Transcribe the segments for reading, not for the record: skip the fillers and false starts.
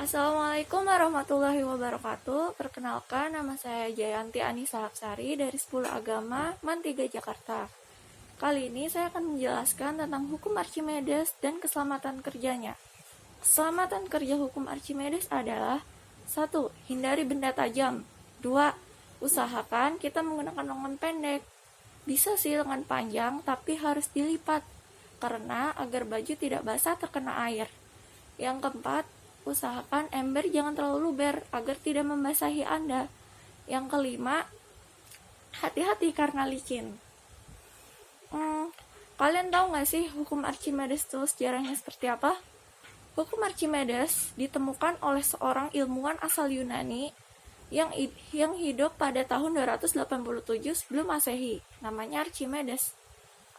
Assalamualaikum warahmatullahi wabarakatuh. Perkenalkan, nama saya Jayanti Anissa Hapsari dari 10 Agama MAN 3 Jakarta. Kali ini saya akan menjelaskan tentang hukum Archimedes dan keselamatan kerjanya. Keselamatan kerja hukum Archimedes adalah 1. Hindari benda tajam. 2. Usahakan kita menggunakan lengan pendek. Bisa sih lengan panjang, tapi harus dilipat karena agar baju tidak basah terkena air. Yang keempat, usahakan ember jangan terlalu luber agar tidak membasahi Anda. Yang kelima, hati-hati karena licin. Kalian tahu nggak sih hukum Archimedes itu sejarahnya seperti apa? Hukum Archimedes ditemukan oleh seorang ilmuwan asal Yunani yang hidup pada tahun 287 sebelum Masehi. Namanya Archimedes.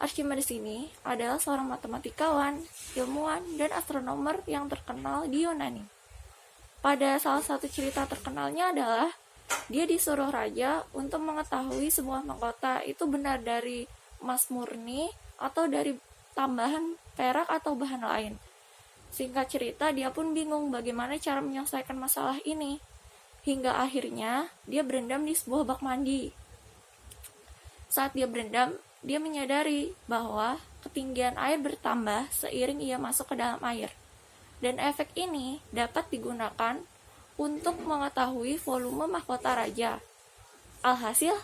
Archimedes ini adalah seorang matematikawan, ilmuwan, dan astronomer yang terkenal di Yunani. Pada salah satu cerita terkenalnya adalah dia disuruh raja untuk mengetahui sebuah mahkota itu benar dari emas murni atau dari tambahan perak atau bahan lain. Singkat cerita, dia pun bingung bagaimana cara menyelesaikan masalah ini. Hingga akhirnya dia berendam di sebuah bak mandi. Saat dia berendam, dia menyadari bahwa ketinggian air bertambah seiring ia masuk ke dalam air. Dan efek ini dapat digunakan untuk mengetahui volume mahkota raja. Alhasil,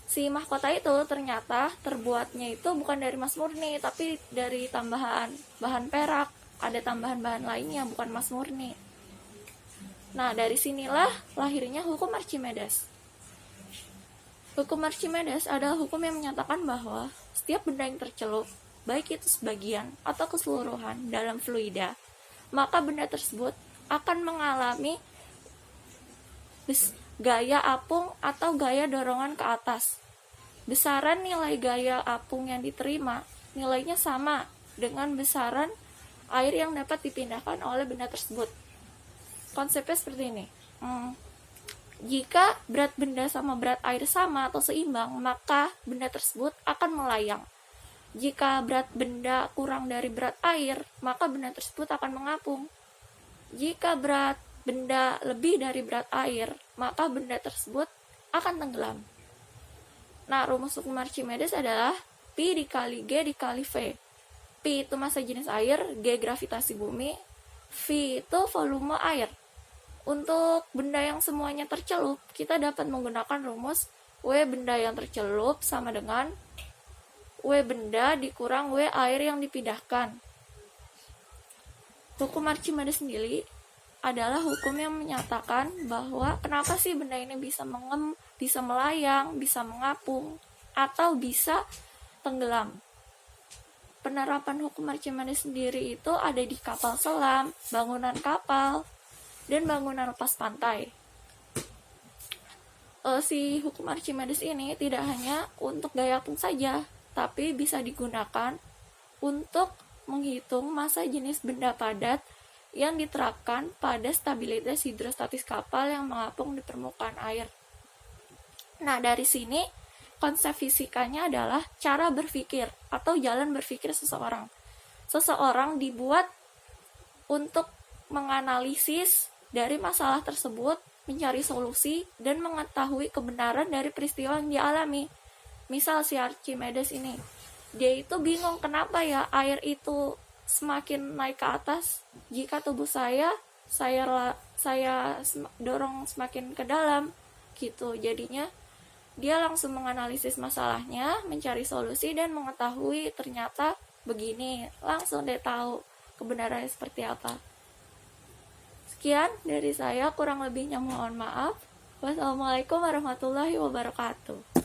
si mahkota itu ternyata terbuatnya itu bukan dari emas murni, tapi dari tambahan bahan perak. Ada tambahan bahan lainnya, bukan emas murni. Nah, dari sinilah lahirnya hukum Archimedes. Hukum Archimedes adalah hukum yang menyatakan bahwa setiap benda yang tercelup, baik itu sebagian atau keseluruhan dalam fluida, maka benda tersebut akan mengalami gaya apung atau gaya dorongan ke atas. Besaran nilai gaya apung yang diterima, nilainya sama dengan besaran air yang dapat dipindahkan oleh benda tersebut. Konsepnya seperti ini. Jika berat benda sama berat air sama atau seimbang, maka benda tersebut akan melayang. Jika berat benda kurang dari berat air, maka benda tersebut akan mengapung. Jika berat benda lebih dari berat air, maka benda tersebut akan tenggelam. Nah, rumus hukum Archimedes adalah Pi dikali G dikali V. Pi itu massa jenis air, G gravitasi bumi, V itu volume air. Untuk benda yang semuanya tercelup, kita dapat menggunakan rumus W benda yang tercelup sama dengan W benda dikurang W air yang dipindahkan. Hukum Archimedes sendiri adalah hukum yang menyatakan bahwa kenapa sih benda ini bisa bisa melayang, bisa mengapung, atau bisa tenggelam. Penerapan hukum Archimedes sendiri itu ada di kapal selam, bangunan kapal, dan bangunan lepas pantai. Si hukum Archimedes ini tidak hanya untuk gaya apung saja, tapi bisa digunakan untuk menghitung massa jenis benda padat yang diterapkan pada stabilitas hidrostatis kapal yang mengapung di permukaan air. Nah, dari sini konsep fisikanya adalah cara berpikir atau jalan berpikir seseorang. Seseorang dibuat untuk menganalisis dari masalah tersebut, mencari solusi, dan mengetahui kebenaran dari peristiwa yang dialami. Misal si Archimedes ini, dia itu bingung kenapa ya air itu semakin naik ke atas jika tubuh saya dorong semakin ke dalam gitu. Jadinya dia langsung menganalisis masalahnya, mencari solusi, dan mengetahui ternyata begini. Langsung dia tahu kebenarannya seperti apa. Sekian dari saya, kurang lebihnya mohon maaf. Wassalamualaikum warahmatullahi wabarakatuh.